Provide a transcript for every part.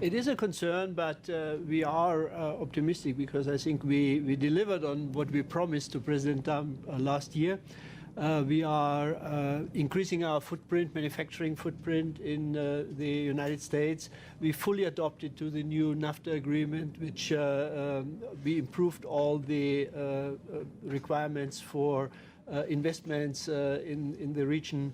It is a concern, but we are optimistic because I think we delivered on what we promised to President Trump last year. We are increasing our footprint, manufacturing footprint in the United States. We fully adopted to the new NAFTA agreement, which we improved all the requirements for investments in the region.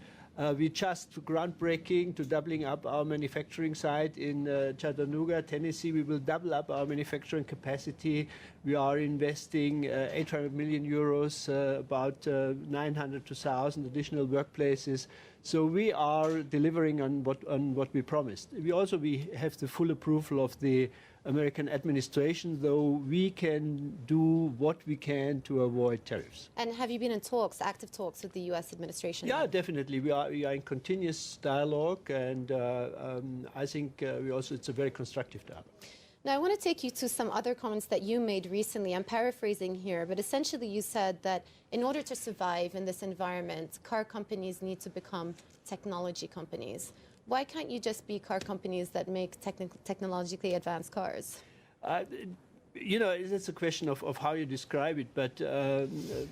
We just groundbreaking to doubling up our manufacturing site in Chattanooga, Tennessee. We will double up our manufacturing capacity. We are investing 800 million euros, about 900 to 1,000 additional workplaces. So we are delivering on what we promised. We have the full approval of the American administration, though we can do what we can to avoid tariffs. And have you been in talks, active talks with the U.S. administration? Yeah, definitely. We are in continuous dialogue, and I think it's a very constructive dialogue. Now, I want to take you to some other comments that you made recently. I'm paraphrasing here, but essentially you said that in order to survive in this environment, car companies need to become technology companies. Why can't you just be car companies that make technologically advanced cars? It's a question of how you describe it, but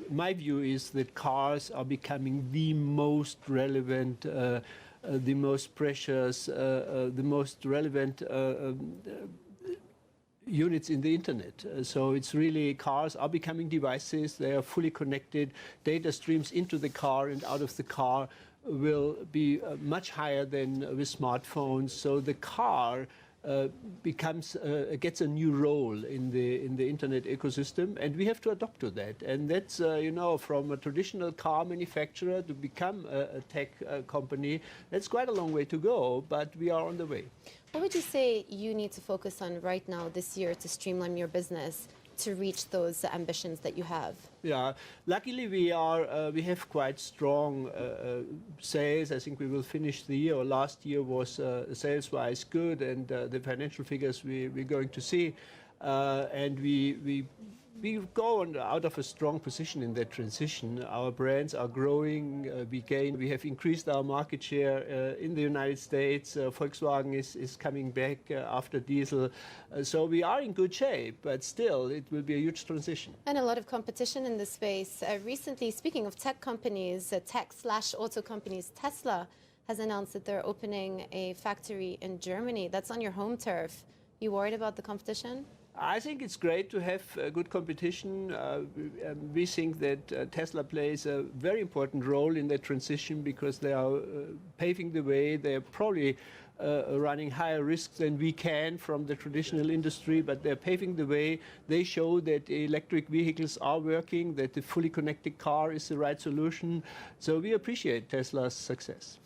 my view is that cars are becoming the most relevant, the most precious, the most relevant units in the internet. So it's really, cars are becoming devices. They are fully connected. Data streams into the car and out of the car will be much higher than with smartphones. So the car gets a new role in the internet ecosystem, and we have to adapt to that. And that's from a traditional car manufacturer to become a tech company. That's quite a long way to go, but we are on the way. What would you say you need to focus on right now this year to streamline your business to reach those ambitions that you have? Yeah, luckily we have quite strong sales. I think we will finish the year, or last year was sales-wise good, and the financial figures we're going to see. And we go out of a strong position in that transition. Our brands are growing. We have increased our market share in the United States. Volkswagen is coming back after diesel. So we are in good shape, but still it will be a huge transition. And a lot of competition in this space. Recently, speaking of tech companies, tech/auto companies, Tesla has announced that they're opening a factory in Germany. That's on your home turf. You worried about the competition? I think it's great to have good competition. We think that Tesla plays a very important role in that transition because they are paving the way. They're probably running higher risks than we can from the traditional industry, but they're paving the way. They show that electric vehicles are working, that the fully connected car is the right solution. So we appreciate Tesla's success.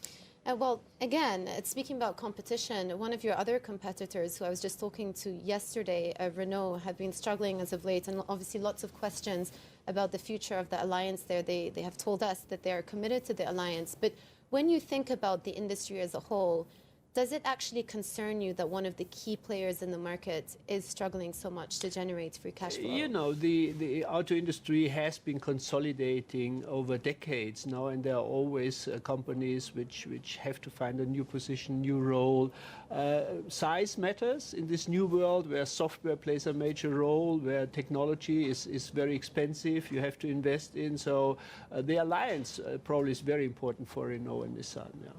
Well, again, speaking about competition, one of your other competitors who I was just talking to yesterday, Renault, have been struggling as of late, and obviously lots of questions about the future of the alliance there. They have told us that they are committed to the alliance. But when you think about the industry as a whole, does it actually concern you that one of the key players in the market is struggling so much to generate free cash flow? You know, the auto industry has been consolidating over decades now, and there are always companies which have to find a new position, new role. Size matters in this new world where software plays a major role, where technology is very expensive, you have to invest in. So the alliance probably is very important for Renault and Nissan. Yeah.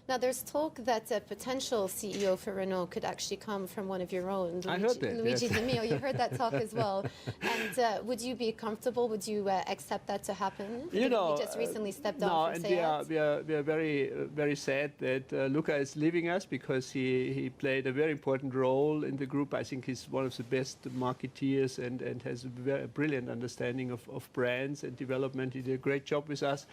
Now, there's talk that a potential CEO for Renault could actually come from one of your own, Luigi Di Meo. You heard that talk as well. And would you be comfortable? Would you accept that to happen? You know, he just recently stepped down from SEAT. We are very, very sad that Luca is leaving us because he played a very important role in the group. I think he's one of the best marketeers and has a very brilliant understanding of brands and development. He did a great job with us.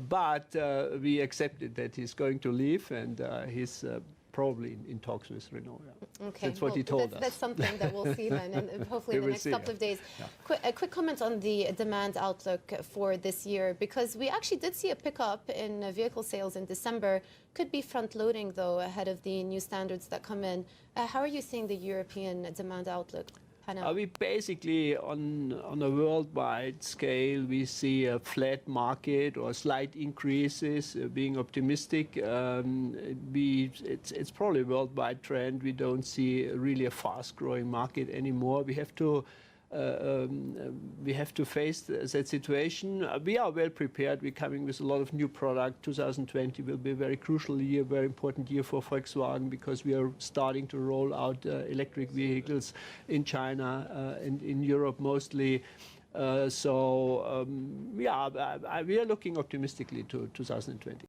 But we accepted that he's going to leave, and he's probably in talks with Renault. Yeah. Okay, that's what he told us. That's something that we'll see then, and hopefully in the next couple of days. Yeah. A quick comment on the demand outlook for this year, because we actually did see a pickup in vehicle sales in December. Could be front-loading, though, ahead of the new standards that come in. How are you seeing the European demand outlook? pan out? We basically, on a worldwide scale, we see a flat market or slight increases, being optimistic. It's probably a worldwide trend. We don't see really a fast-growing market anymore. We have to face that situation. We are well prepared. We're coming with a lot of new product. 2020 will be a very crucial year, very important year for Volkswagen, because we are starting to roll out electric vehicles in China and in Europe mostly. We are looking optimistically to 2020.